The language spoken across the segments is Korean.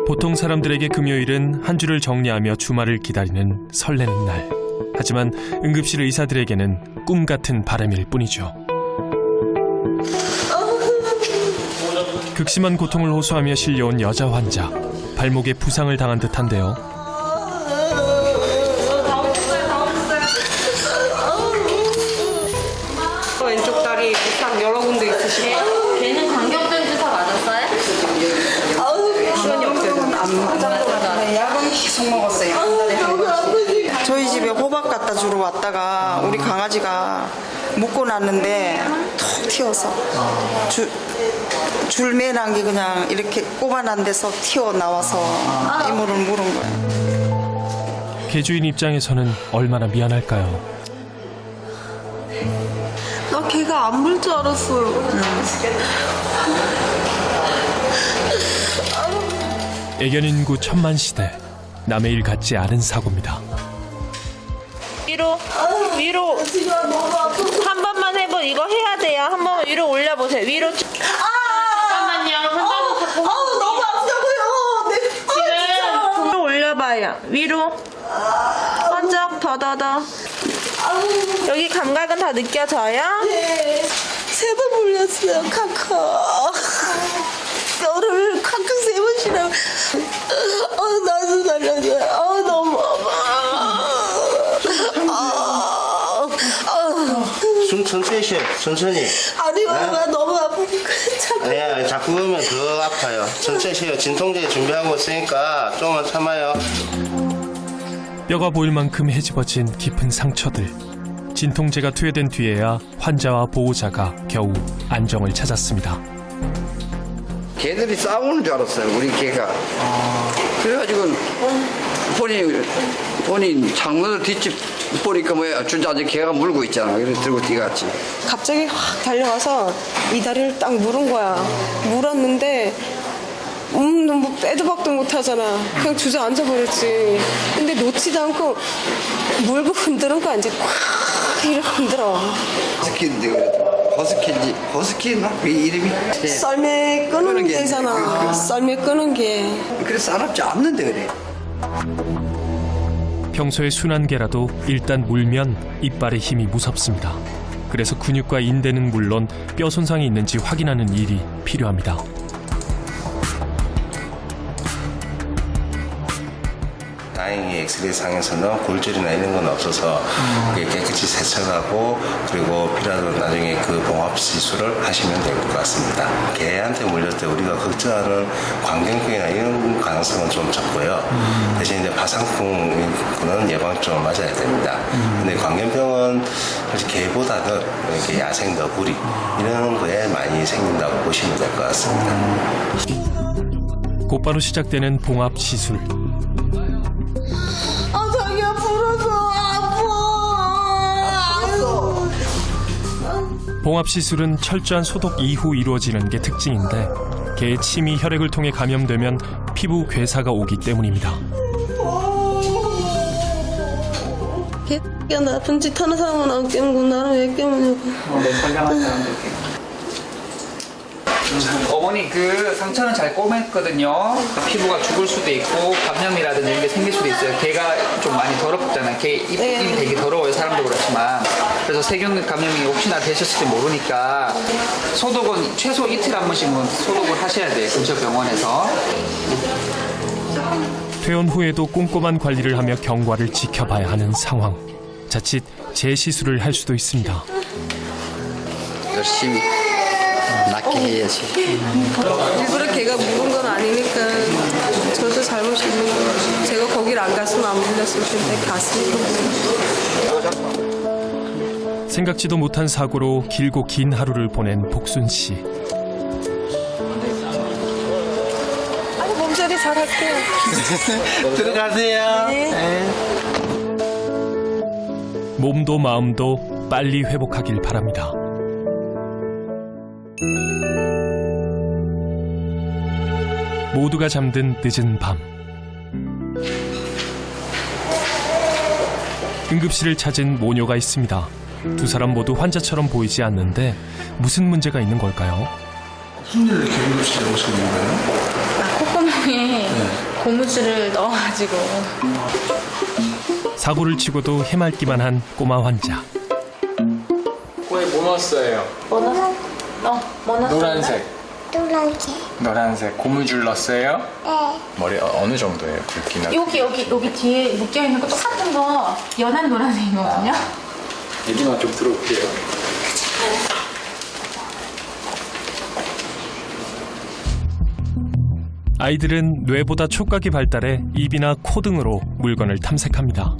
보통 사람들에게 금요일은 한 주를 정리하며 주말을 기다리는 설레는 날. 하지만 응급실 의사들에게는 꿈 같은 바람일 뿐이죠. 극심한 고통을 호소하며 실려온 여자 환자. 발목에 부상을 당한 듯한데요. 왼쪽 다리 부상 여러 군데 있으시고. 걔는 광경된 주사 맞았어요? 시간이 없어서 안 맞았어요. 약은 계속 먹었어요. 한 달에 한 번씩. 저희 집에 호박 갖다 주러 왔다가 우리 강아지가 묶고 났는데 톡 튀어서 줄매란 게 그냥 이렇게 꼽아난 데서 튀어나와서 이물을 물은 거예요. 개주인 입장에서는 얼마나 미안할까요? 나 걔가 안 물 줄 알았어요. 애견 인구 1000만 시대. 남의 일 같지 않은 사고입니다. 위로 한 번만 해보. 이거 해야 돼요. 한 번 위로 올려보세요. 위로. 잠깐만요. 너무 아프다고요. 네. 지금 위로 올려봐요. 위로. 번쩍 더더더. 여기 감각은 다 느껴져요? 네. 3번 물렸어요. 카카. 뼈를 카카 3번씩이나. 나도 살려줘요. 너무 숨 천천히 쉬어, 천천히. 아니, 나 너무 아프니까 자꾸. 아니야, 자꾸 그러면 더 아파요. 천천히 쉬어. 진통제 준비하고 있으니까 조금만 참아요. 뼈가 보일 만큼 헤집어진 깊은 상처들. 진통제가 투여된 뒤에야 환자와 보호자가 겨우 안정을 찾았습니다. 개들이 싸우는 줄 알았어요, 우리 개가. 그래가지고 본인 창문을 뒷집 보니까 뭐야, 주저앉아 개가 물고 있잖아. 그래서 들고 뛰어갔지. 갑자기 확 달려와서 이 다리를 딱 물은 거야. 물었는데 뭐 빼도 박도 못 하잖아. 그냥 주저앉아 버렸지. 근데 놓지도 않고 물고 흔드는 거 이제 콱 이렇게 흔들어. 허스키인데 그래도 허스키나 그 이름이 썰매 끄는 게잖아. 썰매 끄는 게. 그래서 사납지 않는데 그래. 평소에 순한 개라도 일단 물면 이빨의 힘이 무섭습니다. 그래서 근육과 인대는 물론 뼈 손상이 있는지 확인하는 일이 필요합니다. 다행히 엑스레이 상에서는 골절이나 이런 건 없어서 깨끗이 세척하고 그리고 필요하면 나중에 그 봉합 시술을 하시면 될 것 같습니다. 개한테 물릴 때 우리가 걱정하는 광견병이나 이런 가능성은 좀 적고요. 대신 이제 파상풍은 예방적으로 맞아야 됩니다. 근데 광견병은 사실 개보다는 이렇게 야생 너구리 이런 거에 많이 생긴다고 보시면 될 것 같습니다. 곧바로 시작되는 봉합 시술. 자기야 부러져. 아파. 봉합 시술은 철저한 소독 이후 이루어지는 게 특징인데 개의 침이 혈액을 통해 감염되면 피부 괴사가 오기 때문입니다. 걔가 나쁜 짓 하는 사람은 안 깨물고 나는 왜 깨무냐고. 네, 선량한 사람들께. 어머니 그 상처는 잘 꼬맸거든요. 피부가 죽을 수도 있고 감염이라든지 이런 게 생길 수도 있어요. 개가 좀 많이 더럽잖아요. 개 입이 되게 더러워요. 사람도 그렇지만. 그래서 세균 감염이 혹시나 되셨을지 모르니까 소독은 최소 이틀 한 번씩은 소독을 하셔야 돼요. 근처 병원에서. 퇴원 후에도 꼼꼼한 관리를 하며 경과를 지켜봐야 하는 상황. 자칫 재시술을 할 수도 있습니다. 열심히 낫게 해야지. 일부러 걔가 물은 건 아니니까 저도 잘못이 있는 거예요. 제가 거기를 안 갔으면 안 물렸을 텐데 갔으니까. 생각지도 못한 사고로 길고 긴 하루를 보낸 복순 씨. 아니 몸조리 잘할게요. 들어가세요. 몸도 마음도 빨리 회복하길 바랍니다. 모두가 잠든 늦은 밤. 응급실을 찾은 모녀가 있습니다. 두 사람 모두 환자처럼 보이지 않는데 무슨 문제가 있는 걸까요? 무슨 일을 이렇게 응급실에 오시게 된 거예요? 콧구멍에 병에 고무줄을 넣어가지고. 사고를 치고도 해맑기만 한 꼬마 환자. 코에 뭐 넣었어요? 뭐 넣었어? 뭐 넣었어? 노란색. 노란색. 고무줄 넣었어요? 네. 머리 어느 정도예요? 굵기나? 여기 뒤에 묶여있는 거 똑같은 거 연한 노란색이거든요. 얘기만 좀 들어볼게요. 아이들은 뇌보다 촉각이 발달해 입이나 코 등으로 물건을 탐색합니다.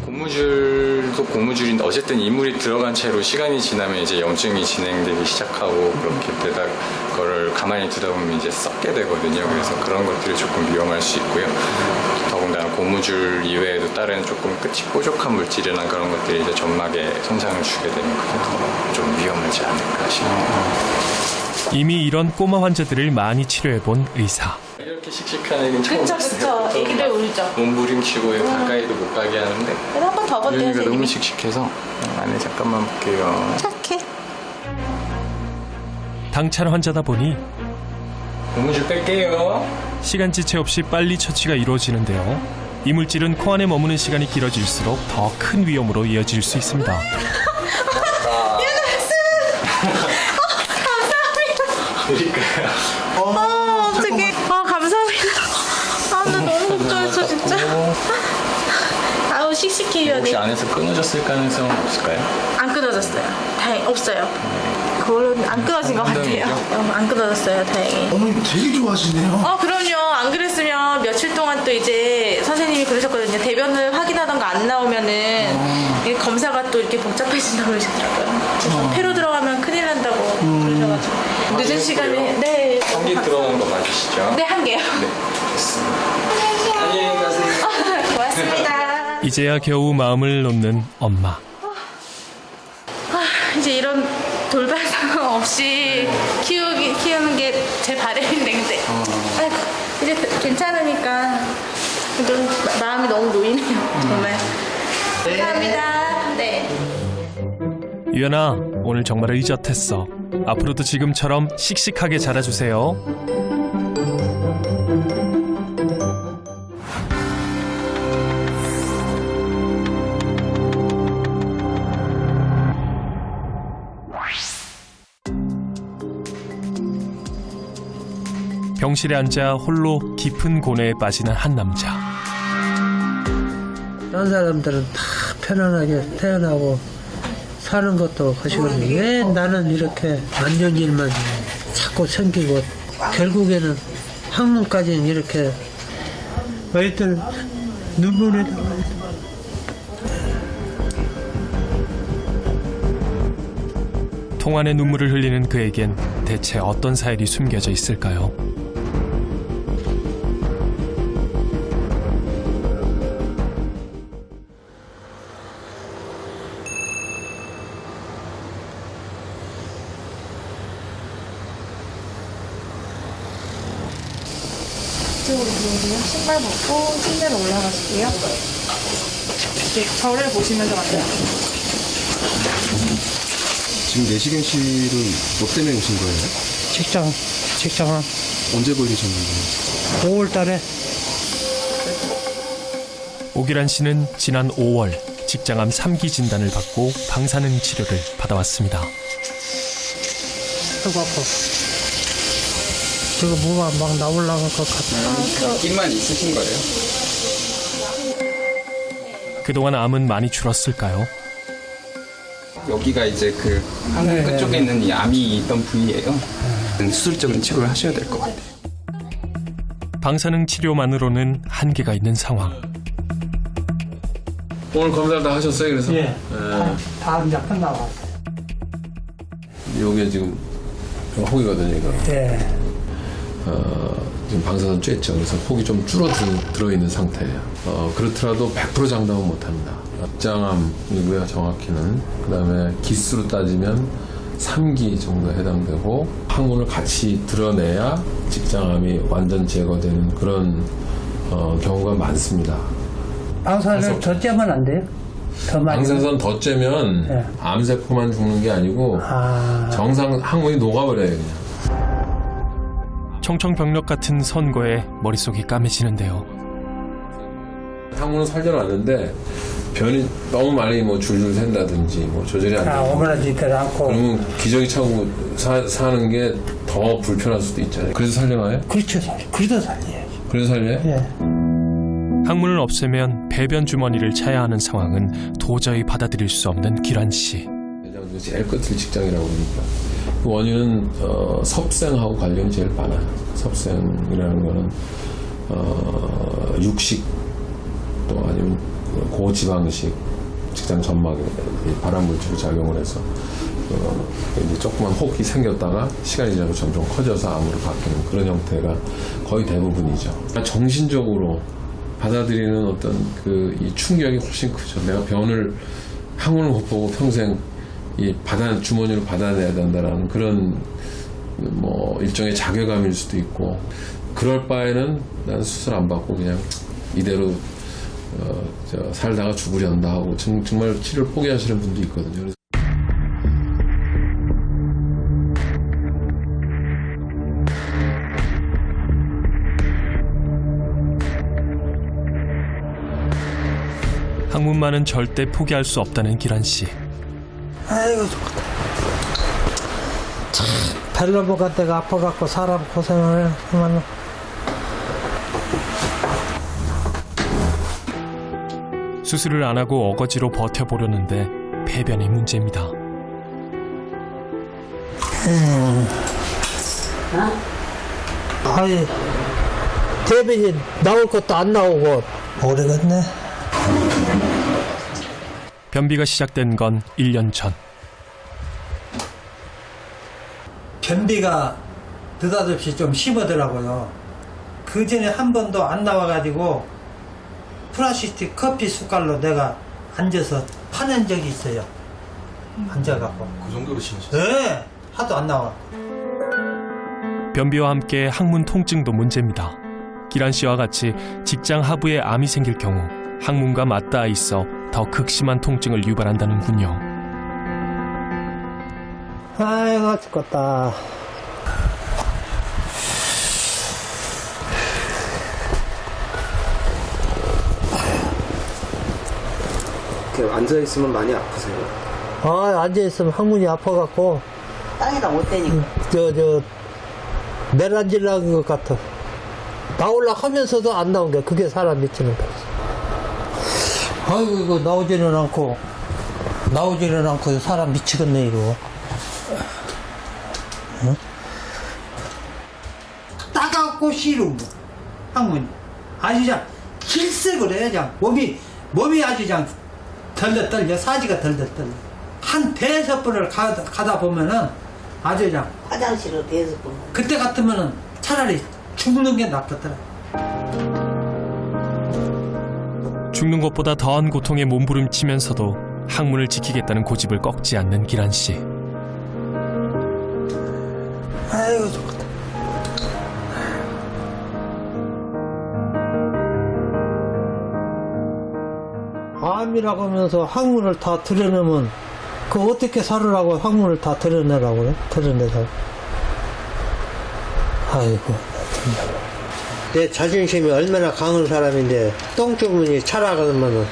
고무줄도 고무줄인데 어쨌든 이물이 들어간 채로 시간이 지나면 이제 염증이 진행되기 시작하고 그렇게 되다 그거를 가만히 두다 보면 이제 썩게 되거든요. 그래서 그런 것들이 조금 위험할 수 있고요. 더군다나 고무줄 이외에도 다른 조금 끝이 뾰족한 물질이나 그런 것들이 이제 점막에 손상을 주게 되면 그게 더 좀 위험하지 않을까 싶습니다. 이미 이런 꼬마 환자들을 많이 치료해본 의사. 이렇게 씩씩한 애는 처음 그쵸. 봤어요. 애기들 울죠. 몸부림치고 가까이도 못 가게 하는데 그래서 한 번 더 건네요. 여기가 너무 씩씩해서 안에 잠깐만 볼게요. 착해. 당찬 환자다 보니 고무줄 뺄게요. 시간 지체 없이 빨리 처치가 이루어지는데요. 이물질은 코 안에 머무는 시간이 길어질수록 더 큰 위험으로 이어질 수 있습니다. 어떡해. 감사합니다. 나 너무 걱정했어, 진짜. 아우, 씩씩해요. 혹시 안에서 끊어졌을 가능성은 없을까요? 안 끊어졌어요. 다행 없어요. 그걸로 안 끊어진 것 같아요. 안 끊어졌어요, 다행히. 어머님 되게 좋아하시네요. 그럼요. 안 그랬으면 며칠 동안 또 이제 선생님이 그러셨거든요. 대변을 확인하던 거 안 나오면은 이 검사가 또 이렇게 복잡해진다고 그러시더라고요. 폐로 들어가면 큰일 난다고 그러셔가지고. 늦은 시간에, 네. 한개 들어간 거 맞으시죠? 네, 한 개요. 네, 됐습니다. 안녕히 가세요. 고맙습니다. 이제야 겨우 마음을 놓는 엄마. 이제 이런 돌발 상황 없이 키우는 게 제 바람인데, 근데 아이고, 이제 괜찮으니까 좀 마음이 너무 놓이네요, 정말. 감사합니다. 네. 유연아, 오늘 정말 의젓했어. 앞으로도 지금처럼 씩씩하게 자라주세요. 병실에 앉아 홀로 깊은 고뇌에 빠지는 한 남자. 다른 사람들은 다 편안하게 태어나고 사는 것도 하시거든요. 왜 나는 이렇게 안 좋은 일만 자꾸 생기고 결국에는 학문까지는 이렇게 아이들 눈물이 나와요. 통 안에 눈물을 흘리는 그에겐 대체 어떤 사연이 숨겨져 있을까요? 이쪽으로 들어오세요. 신발 벗고 침대로 올라가실게요. 네, 저를 보시면서 만나요. 지금 내시경실은 뭐 때문에 오신 거예요? 직장 언제 걸리셨는데? 5월 달에 오기란 씨는 지난 5월 직장암 3기 진단을 받고 방사능 치료를 받아왔습니다. 해갖고 지금 뭐가 막 나올라갈 것 같아. 느낌만 있으신 거예요? 그동안 암은 많이 줄었을까요? 여기가 이제 그 항문 끝쪽에 있는 이 암이 있던 부위예요. 수술적인 치료를 하셔야 될 것 같아요. 방사능 치료만으로는 한계가 있는 상황. 오늘 검사를 다 하셨어요? 그래서? 예. 다 이제 끝나고. 이게 지금 혹이거든요, 이거. 예. 지금 방사선 쬐죠. 그래서 혹이 좀 들어있는 상태예요. 그렇더라도 100% 장담은 못합니다. 직장암이고요, 정확히는. 그 다음에 기수로 따지면 3기 정도에 해당되고 항문을 같이 드러내야 직장암이 완전 제거되는 그런 경우가 많습니다. 방사선을 더 쬐면 안 돼요? 더 많이. 방사선 더 쬐면 예. 암세포만 죽는 게 아니고 정상 항문이 녹아버려요, 그냥. 청청병력 같은 선거에 머릿속이 까매지는데요. 항문은 살려놨는데 변이 너무 많이 뭐 줄줄 샌다든지 뭐 조절이 안 되고 오므라지들 않고. 그러면 기저귀 차고 사는 게 더 불편할 수도 있잖아요. 그래서 살려놔요? 그렇죠, 그래도 살려야지. 그래서 살려요? 예. 항문을 없애면 배변 주머니를 차야 하는 상황은 도저히 받아들일 수 없는 기란 씨. 제일 끝을 직장이라고 그러니까 그 원인은 섭생하고 관련이 제일 많아요. 섭생이라는 거는 육식 또 아니면 고지방식 직장 점막에 발암물질이 작용을 해서 이제 조그만 혹이 생겼다가 시간이 지나고 점점 커져서 암으로 바뀌는 그런 형태가 거의 대부분이죠. 정신적으로 받아들이는 어떤 이 충격이 훨씬 크죠. 내가 변을 항문을 못 보고 평생 주머니로 받아내야 된다라는 그런 뭐 일종의 자괴감일 수도 있고, 그럴 바에는 난 수술 안 받고 그냥 이대로 살다가 죽으련다 하고 정말 치료를 포기하시는 분도 있거든요. 그래서 항문만은 절대 포기할 수 없다는 기란 씨. 아이고 좋겠다. 참 별로 못 간 데가 아파갖고 사람 고생을 하면. 수술을 안 하고 어거지로 버텨보려는데 배변이 문제입니다. 아이 대변이 나올 것도 안 나오고 오래겠네. 변비가 시작된 건 1년 전. 변비가 느닷없이 좀 심하더라고요. 그 전에 한 번도 안 나와가지고 플라스틱 커피 숟갈로 내가 앉아서 파낸 적이 있어요. 앉아갖고. 그 정도로 심하셨어요? 네, 하도 안 나와. 변비와 함께 항문 통증도 문제입니다. 기란 씨와 같이 직장 하부에 암이 생길 경우 항문과 맞닿아 있어 더 극심한 통증을 유발한다는군요. 아이고 죽겠다. 앉아있으면 많이 아프세요? 앉아있으면 항문이 아파갖고 땅에다 못 대니까. 내란질난 것 같아. 나올라 하면서도 안 나온 게 그게 사람 미치는 거지. 아이고 이거 나오지는 않고 사람 미치겠네 이거. 응? 따갑고 싫은 거 항문이 아주 그냥 길색을 해. 그냥 몸이 아주 그냥 덜덜 떨려. 사지가 덜덜 떨려. 한 5번을 가다 보면은 아주 그냥 화장실을 5번. 그때 같으면은 차라리 죽는 게 낫겠더라. 죽는 것보다 더한 고통에 몸부림치면서도 항문을 지키겠다는 고집을 꺾지 않는 기란 씨. 아이고 좋겠다. 암이라고 하면서 항문을 다 드러내면 그 어떻게 살으라고 항문을 다 드러내라고요? 드러내라고. 아이고 내 자존심이 얼마나 강한 사람인데 똥주머니 차라가면은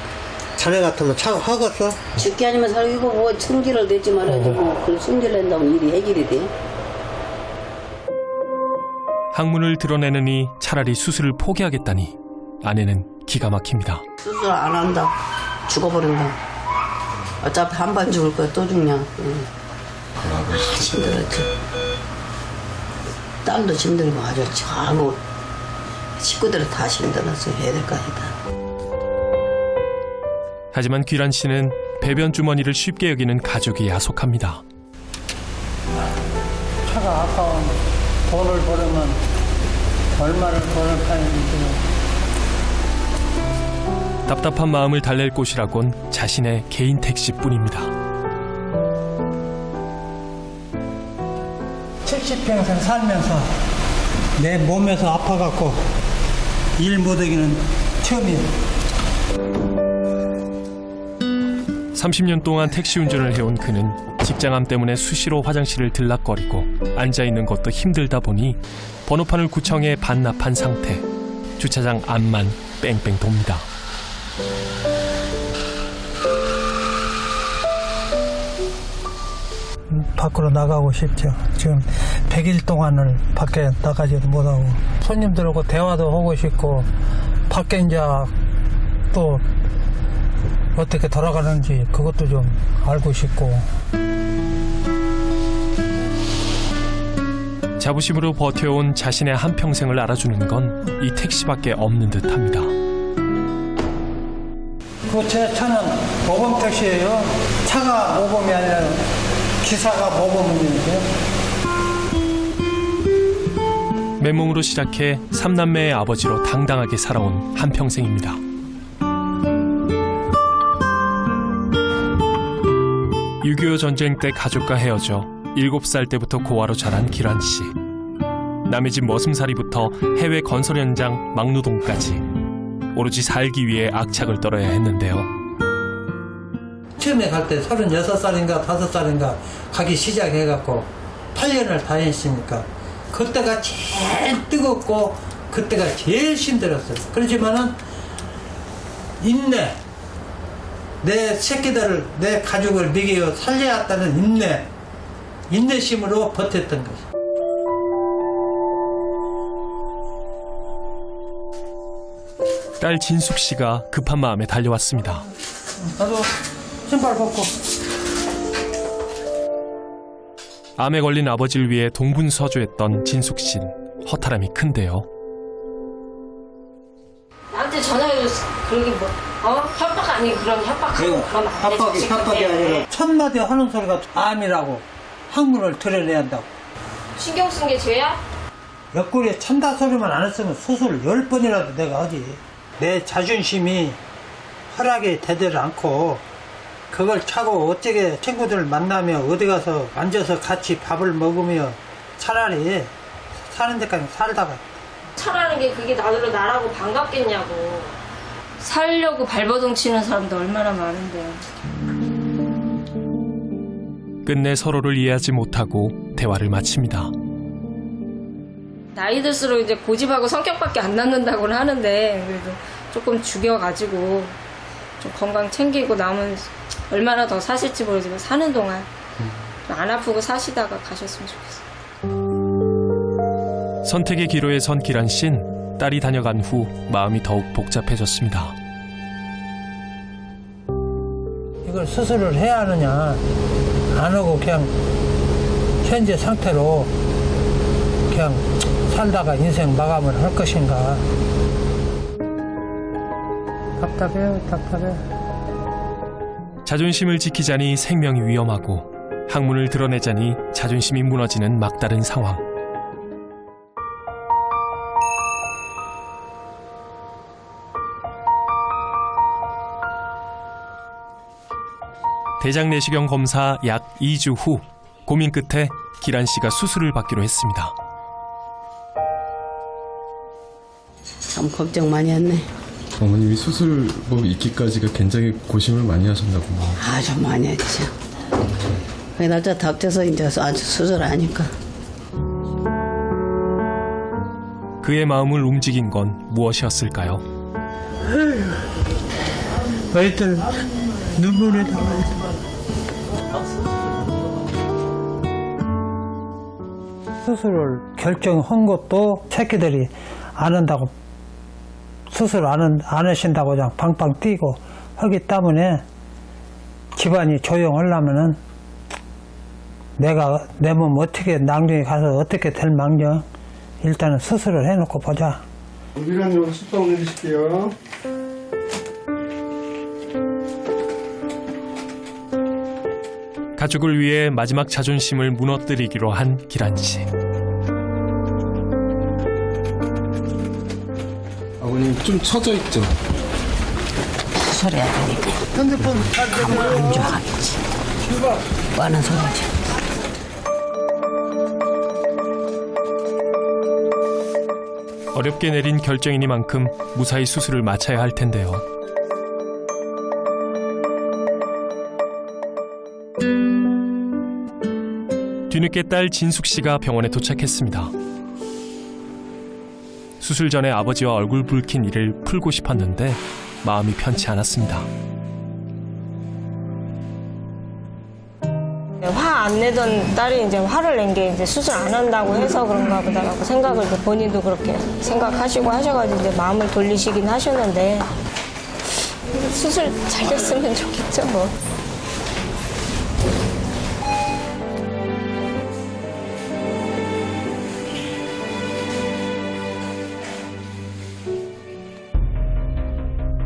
자네 같으면 하겠어? 죽기 아니면 살기고 뭐 승질을 내지 말아야지 뭐 그걸 승질 낸다고 일이 해결이 돼? 항문을 드러내느니 차라리 수술을 포기하겠다니 아내는 기가 막힙니다. 수술 안 한다. 죽어버린다. 어차피 한 번 죽을 거야. 또 죽냐. 힘들었지. 딸도 힘들고 아주 전부 식구들은 다 힘들었어. 해야 될 거 아니다. 하지만 귀란 씨는 배변 주머니를 쉽게 여기는 가족이 야속합니다. 차가 아까운 돈을 벌으면 얼마를 돈을 파는지. 답답한 마음을 달랠 곳이라곤 자신의 개인 택시뿐입니다. 70평생 살면서 내 몸에서 아파갖고 일 못하기는 처음이에요. 30년 동안 택시 운전을 해온 그는 직장암 때문에 수시로 화장실을 들락거리고 앉아있는 것도 힘들다 보니 번호판을 구청에 반납한 상태. 주차장 앞만 뺑뺑 돕니다. 밖으로 나가고 싶죠. 지금 100일 동안을 밖에 나가지도 못하고 손님들하고 대화도 하고 싶고 밖에 이제 또 어떻게 돌아가는지 그것도 좀 알고 싶고. 자부심으로 버텨온 자신의 한평생을 알아주는 건 이 택시밖에 없는 듯합니다. 그 제 차는 모범 택시예요. 차가 모범이 아니라 기사가 모범인데요. 맨몸으로 시작해 3남매의 아버지로 당당하게 살아온 한평생입니다. (6.25) 전쟁 때 가족과 헤어져 7살 때부터 고아로 자란 기란 씨. 남의 집 머슴살이부터 해외 건설 현장 막노동까지 오로지 살기 위해 악착을 떨어야 했는데요. 처음에 갈 때 36살인가 5살인가 가기 시작해갖고 8년을 다녔으니까 그때가 제일 뜨겁고 그때가 제일 힘들었어요. 그렇지만은 인내, 내 새끼들을, 내 가족을 먹여 살려야 한다는 인내심으로 버텼던 거죠. 딸 진숙 씨가 급한 마음에 달려왔습니다. 나도 신발 벗고. 암에 걸린 아버지를 위해 동분서주했던 진숙 씨는 허탈함이 큰데요. 나한테 전화해서 그런 게 뭐, 협박 아니고 그런 협박하고 그러면 안 되지. 협박이 아니라 첫 마디 하는 소리가 암이라고 학문을 드러내야 한다고. 신경 쓴 게 죄야? 옆구리에 찬다 소리만 안 했으면 수술 10번이라도 내가 하지. 내 자존심이 허락이 되질 않고 그걸 차고 어떻게 친구들 만나며 어디 가서 앉아서 같이 밥을 먹으며 차라리 사는 데까지 살다가 차라는 게 그게 나라고 반갑겠냐고. 살려고 발버둥 치는 사람도 얼마나 많은데. 끝내 서로를 이해하지 못하고 대화를 마칩니다. 나이 들수록 이제 고집하고 성격밖에 안 낳는다고는 하는데 그래도 조금 죽여가지고 좀 건강 챙기고 남은 얼마나 더 사실지 모르지만 사는 동안 안 아프고 사시다가 가셨으면 좋겠어요. 선택의 기로에 선 기란 씨는 딸이 다녀간 후 마음이 더욱 복잡해졌습니다. 이걸 수술을 해야 하느냐 안 하고 그냥 현재 상태로 그냥 살다가 인생 마감을 할 것인가. 답답해요. 자존심을 지키자니 생명이 위험하고 학문을 드러내자니 자존심이 무너지는 막다른 상황. 대장 내시경 검사 약 2주 후 고민 끝에 기란 씨가 수술을 받기로 했습니다. 참 걱정 많이 했네. 어머님이 수술법 있기까지가 굉장히 고심을 많이 하셨나 보네요. 아주 많이 했죠. 그 날짜 닥쳐서 이제 아주 수술하니까. 그의 마음을 움직인 건 무엇이었을까요? 너희들 눈물이 나와요. 수술을 결정한 것도 새끼들이 안 한다고 수술 안 하신다고 그냥 방방 뛰고 하기 때문에 집안이 조용하려면은 내가 내 몸 어떻게 낭중에 가서 어떻게 될 망정 일단은 수술을 해놓고 보자. 우리랑 숙박 올려주실게요. 가족을 위해 마지막 자존심을 무너뜨리기로 한 기란 씨. 아버님 좀 처져 있죠? 수술해야 되니까. 핸드폰 가면 안 좋아하겠지. 뭐 하는 소리지. 어렵게 내린 결정이니만큼 무사히 수술을 마쳐야 할 텐데요. 뒤늦게 딸 진숙 씨가 병원에 도착했습니다. 수술 전에 아버지와 얼굴 붉힌 이를 풀고 싶었는데 마음이 편치 않았습니다. 화 안 내던 딸이 이제 화를 낸 게 이제 수술 안 한다고 해서 그런가 보다라고 생각을 이제 본인도 그렇게 생각하시고 하셔가지고 이제 마음을 돌리시긴 하셨는데 수술 잘 됐으면 좋겠죠 뭐.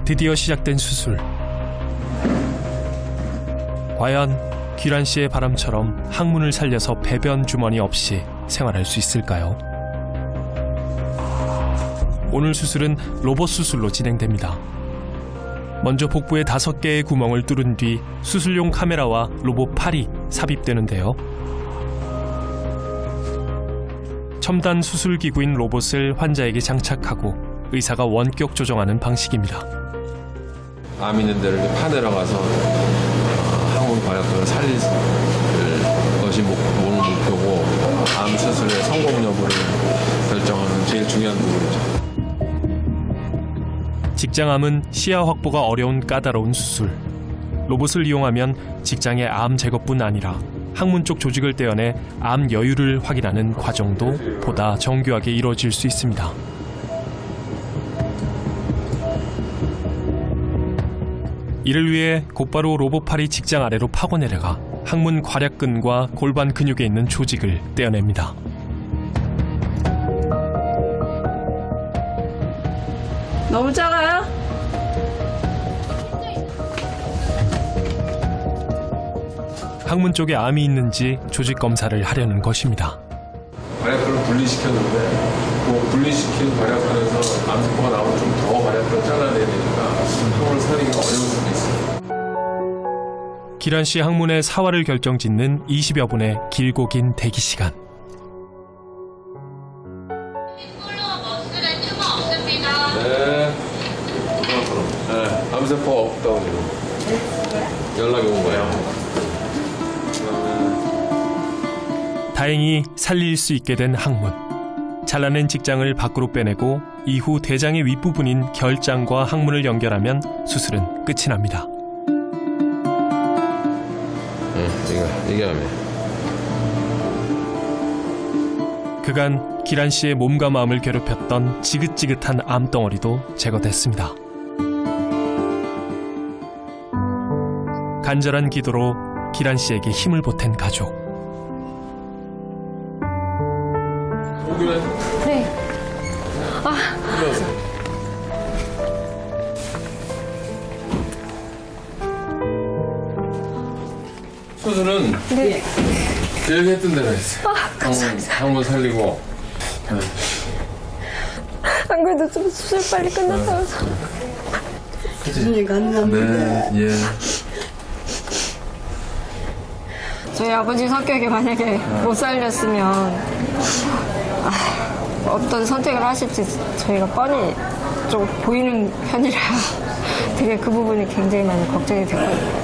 드디어 시작된 수술. 과연 기란 씨의 바람처럼 항문을 살려서 배변 주머니 없이 생활할 수 있을까요? 오늘 수술은 로봇 수술로 진행됩니다. 먼저 복부에 5개의 구멍을 뚫은 뒤 수술용 카메라와 로봇 팔이 삽입되는데요. 첨단 수술 기구인 로봇을 환자에게 장착하고 의사가 원격 조정하는 방식입니다. 암 있는 데를 파내러 가서 항문 과략근을 살릴 것이 오늘 목표고 암 수술의 성공 여부를 결정하는 제일 중요한 부분이죠. 직장암은 시야 확보가 어려운 까다로운 수술. 로봇을 이용하면 직장의 암 제거뿐 아니라 항문 쪽 조직을 떼어내 암 여유를 확인하는 과정도 보다 정교하게 이루어질 수 있습니다. 이를 위해 곧바로 로봇팔이 직장 아래로 파고 내려가 항문 괄약근과 골반 근육에 있는 조직을 떼어냅니다. 너무 작아요? 항문 쪽에 암이 있는지 조직 검사를 하려는 것입니다. 괄약근을 분리시켰는데 그 분리시킨 괄약근에서 암세포가 나오면 좀 더 괄약근을 잘라내야 되니까 항문을 살리기가 어려울 수도 있어요. 기란 씨 항문의 사활을 결정짓는 20여 분의 길고 긴 대기 시간. 네. 네. 암세포 없다고 연락이 온 거예요. 다행히 살릴 수 있게 된 항문. 잘라낸 직장을 밖으로 빼내고 이후 대장의 윗부분인 결장과 항문을 연결하면 수술은 끝이 납니다. 이게 암이에요. 그간 기란 씨의 몸과 마음을 괴롭혔던 지긋지긋한 암덩어리도 제거됐습니다. 간절한 기도로 기란 씨에게 힘을 보탠 가족. 네. 수술은 네. 계획했던 대로 했어요. 항문 살리고. 안 그래도 좀 수술 빨리 끝났다고 해서. 네, 예. 저희 아버지 성격이 만약에 못 살렸으면 어떤 선택을 하실지 저희가 뻔히 좀 보이는 편이라 되게 그 부분이 굉장히 많이 걱정이 됐거든요.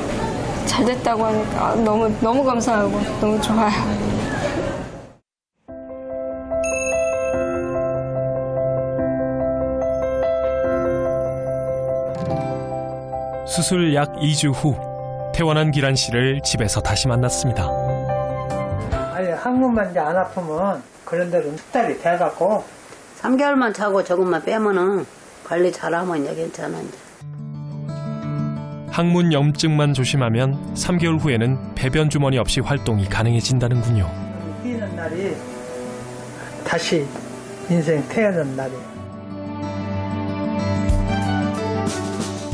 잘 됐다고 하니까 너무 감사하고 너무 좋아요. 수술 약 2주 후 퇴원한 기란 씨를 집에서 다시 만났습니다. 아니 항문만 이제 안 아프면 그런 대로 딸이 돼갖고 3개월만 자고 저것만 빼면은 관리 잘하면 이제 괜찮아. 이제. 항문 염증만 조심하면 3개월 후에는 배변 주머니 없이 활동이 가능해진다는군요. 뛰는 날이 다시 인생 태어난 날이에요.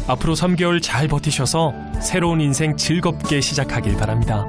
앞으로 3개월 잘 버티셔서 새로운 인생 즐겁게 시작하길 바랍니다.